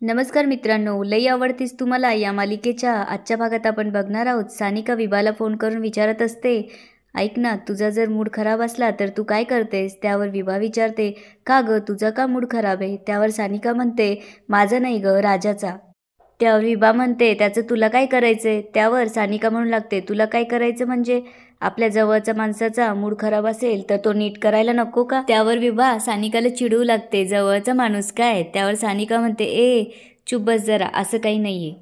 नमस्कार मित्रांनो, लई आवडतीस तुम्हाला या मालिकेच्या आजच्या भागात आपण बघणार आहोत. सानिका विभाला फोन करून विचारत असते, ऐक ना, तुझा जर मूड खराब असला तर तू काय करतेस? त्यावर विभा विचारते, का गं, तुझा का मूड खराब आहे? त्यावर सानिका म्हणते, माझं नाही गं, राजाचा. त्यावर विभा म्हणते, त्याचं तुला काय करायचंय? त्यावर सानिका म्हणू लागते, तुला काय करायचं म्हणजे? आपल्या जवळच्या माणसाचा मूड खराब असेल तर तो नीट करायला नको का? त्यावर विभा सानिकाला चिडवू लागते, जवळचा माणूस काय? त्यावर सानिका म्हणते, चुप बस जरा, असं काही नाहीये,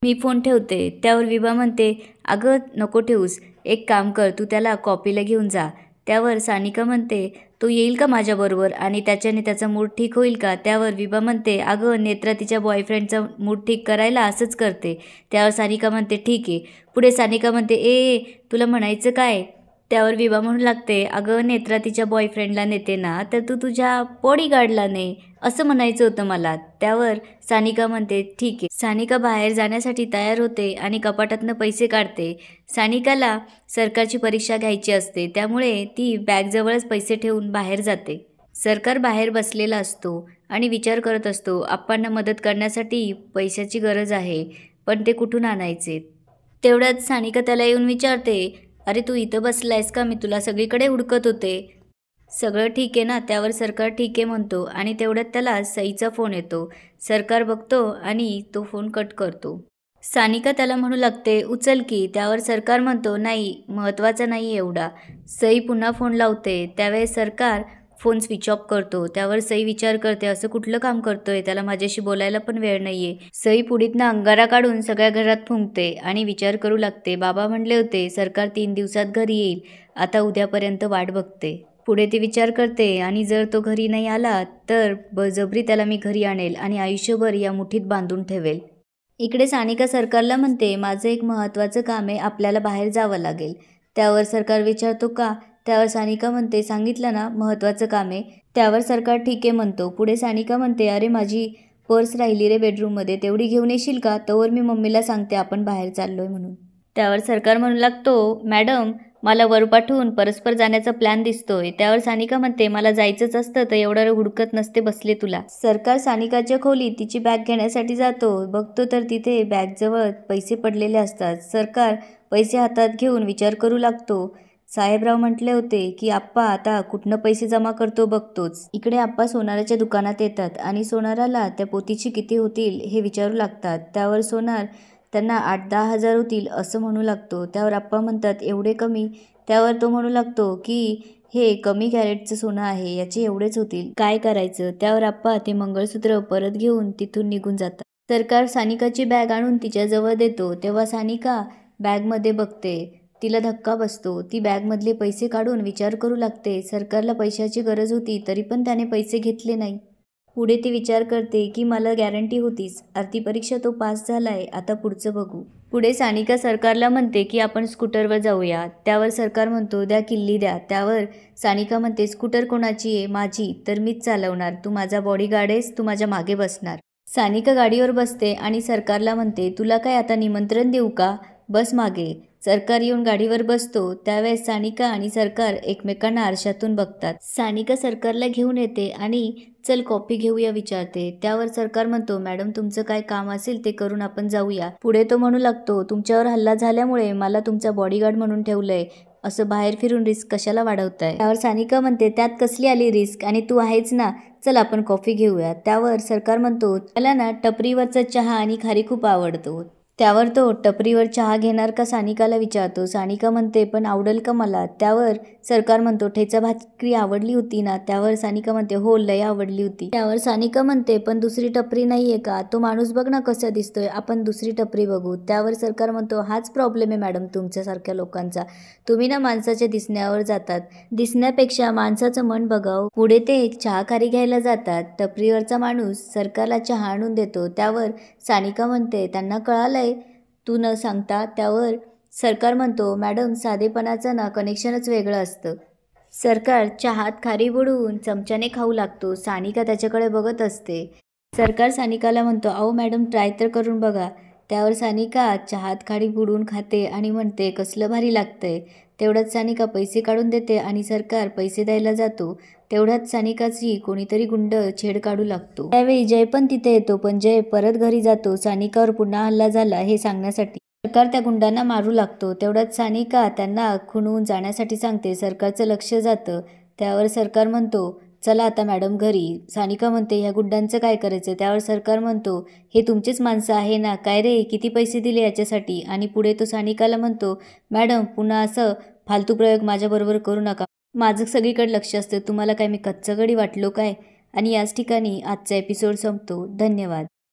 मी फोन ठेवते. त्यावर विभा म्हणते, अगं नको ठेवूस, एक काम कर, तू त्याला कॉपीला घेऊन जा. त्यावर सानिका म्हणते, तो येईल का माझ्याबरोबर आणि त्याच्याने त्याचा मूड ठीक होईल का? त्यावर विभा म्हणते, अगं नेत्रा तिच्या बॉयफ्रेंडचा मूड ठीक करायला असंच करते. त्यावर सानिका म्हणते, ठीक आहे. पुढे सानिका म्हणते, तुला म्हणायचं काय? त्यावर विभा म्हणू लागते, अगं नेत्रा तिच्या बॉयफ्रेंडला नेते ना, तर तू तुझ्या बॉडीगार्डला ने, असं म्हणायचं होतं मला. त्यावर सानिका म्हणते, ठीक आहे. सानिका बाहेर जाण्यासाठी तयार होते आणि कपाटातनं पैसे काढते. सानिकाला सरकारची परीक्षा घ्यायची असते, त्यामुळे ती बॅगजवळच पैसे ठेवून बाहेर जाते. सरकार बाहेर बसलेला असतो आणि विचार करत असतो, आप्पांना मदत करण्यासाठी पैशाची गरज आहे, पण ते कुठून आणायचे? तेवढ्यात सानिका त्याला येऊन विचारते, अरे तू इथं बसलायस का? मी तुला सगळीकडे हुडकत होते. सगळं ठीक आहे ना? त्यावर सरकार ठीक आहे म्हणतो आणि तेवढ्यात त्याला सईचा फोन येतो. सरकार बघतो आणि तो फोन कट करतो. सानिका त्याला म्हणू लागते, उचल की. त्यावर सरकार म्हणतो, नाही, महत्त्वाचा नाही एवढा. सई पुन्हा फोन लावते. त्यावेळेस सरकार फोन स्विच ऑफ करतो. त्यावर सई विचार करते, असं कुठलं काम करतोय? त्याला माझ्याशी बोलायला पण वेळ नाहीये. सई पुडीतनं अंगारा काढून सगळ्या घरात फुंकते आणि विचार करू लागते, बाबा म्हणले होते सरकार 3 दिवसात घरी येईल, आता उद्यापर्यंत वाट बघते. पुढे ती विचार करते, आणि जर तो घरी नाही आला तर बळजबरी त्याला मी घरी आणेल आणि आयुष्यभर या मुठीत बांधून ठेवेल. इकडे सानिका सरकारला म्हणते, माझं एक महत्त्वाचं काम आहे, आपल्याला बाहेर जावं लागेल. त्यावर सरकार विचारतो, का? त्यावर सानिका म्हणते, सांगितलं ना महत्त्वाचं काम आहे. त्यावर सरकार ठीक आहे म्हणतो. पुढे सानिका म्हणते, अरे माझी पर्स राहिली रे बेडरूममध्ये, तेवढी घेऊन येशील का? तोवर मी मम्मीला सांगते आपण बाहेर चाललोय म्हणून. त्यावर सरकार म्हणू लागतो, मॅडम मला वर पाठवून परस्पर जाण्याचा प्लॅन दिसतोय. त्यावर सानिका म्हणते, मला जायचंच असतं तर एवढं हुडकत नसते बसले तुला. सरकार सानिकाच्या खोलीत तिची बॅग घेण्यासाठी जातो. बघतो तर तिथे बॅगजवळ पैसे पडलेले असतात. सरकार पैसे हातात घेऊन विचार करू लागतो, साहेबराव म्हटले होते की आप्पा आता कुठनं पैसे जमा करतो बघतोच. इकडे आप्पा सोनाराच्या दुकानात येतात आणि सोनाराला त्या पोतीची किती होतील हे विचारू लागतात. त्यावर सोनार त्यांना 8-10 हजार होतील असं म्हणू लागतो. त्यावर आप्पा म्हणतात, एवढे कमी? त्यावर तो म्हणू लागतो की हे कमी कॅरेटचं सोनं आहे, याचे एवढेच होतील, काय करायचं? त्यावर आप्पा ते मंगळसूत्र परत घेऊन तिथून निघून जातात. सरकार सानिकाची बॅग आणून तिच्याजवळ देतो. तेव्हा सानिका बॅगमध्ये बघते, तिला धक्का बसतो. ती बॅगमधले पैसे काढून विचार करू लागते, सरकारला पैशाची गरज होती तरी पण त्याने पैसे घेतले नाही. पुढे ती विचार करते की मला गॅरंटी होतीच, आरती परीक्षा तो पास झालाय, आता पुढचं बघू. पुढे सानिका सरकारला म्हणते की आपण स्कूटरवर जाऊया. त्यावर सरकार म्हणतो, द्या किल्ली द्या. त्यावर सानिका म्हणते, स्कूटर कोणाची आहे? माझी, तर मीच चालवणार, तू माझा बॉडीगार्ड आहेस, तू माझ्या मागे बसणार. सानिका गाडीवर बसते आणि सरकारला म्हणते, तुला काय आता निमंत्रण देऊ का? बस मागे. सरकार येऊन गाडीवर बसतो. त्यावेळेस सानिका आणि सरकार एकमेकांना आरशातून बघतात. सानिका सरकारला घेऊन येते आणि चल कॉफी घेऊया विचारते. त्यावर सरकार म्हणतो, मॅडम तुमचं काय काम असेल ते करून आपण जाऊया. पुढे तो म्हणू लागतो, तुमच्यावर हल्ला झाल्यामुळे मला तुमचा बॉडीगार्ड म्हणून ठेवलंय, असं बाहेर फिरून रिस्क कशाला वाढवताय? त्यावर सानिका म्हणते, त्यात कसली आली रिस्क, आणि तू आहेच ना, चल आपण कॉफी घेऊया. त्यावर सरकार म्हणतो, मला ना टपरीवरचा चहा आणि खारी खूप आवडतो. त्यावर तो टपरीवर चहा घेणार का सानिकाला विचारतो. सानिका म्हणते, पण आवडेल का मला? त्यावर सरकार म्हणतो, ठेचा भाकरी आवडली होती ना? त्यावर सानिका म्हणते, हो लय आवडली होती. त्यावर सानिका म्हणते, पण दुसरी टपरी नाहीये का? तो माणूस बघ ना कसा दिसतोय, आपण दुसरी टपरी बघू. त्यावर सरकार म्हणतो, हाच प्रॉब्लेम आहे मॅडम तुमच्यासारख्या लोकांचा, तुम्ही ना माणसाच्या दिसण्यावर जातात, दिसण्यापेक्षा माणसाचं मन बघाव. पुढे ते चहा खारी घ्यायला जातात. टपरीवरचा माणूस सरकारला चहा आणून देतो. त्यावर सानिका म्हणते, त्यांना कळालंय तू न सांगता? त्यावर सरकार म्हणतो, मॅडम साधेपणाचं ना कनेक्शनच वेगळं असतं. सरकार चहात खारी बुडवून चमच्याने खाऊ लागतो. सानिका त्याच्याकडे बघत असते. सरकार सानिकाला म्हणतो, अहो मॅडम ट्राय तर करून बघा. त्यावर सानिका चहात खारी बुडवून खाते आणि म्हणते, कसलं भारी लागतंय. तेवढ्यात सानिका पैसे काढून देते आणि सरकार पैसे द्यायला जातो. तेवढ्यात सानिकाची कोणीतरी गुंड छेड काढू लागतो. त्यावेळी जय पण तिथे येतो, पण जय परत घरी जातो सानिकावर पुन्हा हल्ला झाला हे सांगण्यासाठी. सरकार त्या गुंडांना मारू लागतो. तेवढ्यात सानिका त्यांना खुणवून जाण्यासाठी सांगते. सरकारचं लक्ष जातं. त्यावर सरकार म्हणतो, चला आता मॅडम घरी. सानिका म्हणते, ह्या गुंडांचं काय करायचं? त्यावर सरकार म्हणतो, हे तुमचेच माणसं आहे ना, काय रे किती पैसे दिले याच्यासाठी? आणि पुढे तो सानिकाला म्हणतो, मॅडम पुन्हा असं फालतू प्रयोग माझ्याबरोबर करू नका. माझं सगळीकडे लक्ष असतं. तुम्हाला काय मी कच्चं गडी वाटलो काय? आणि याच ठिकाणी आजचा एपिसोड संपतो. धन्यवाद.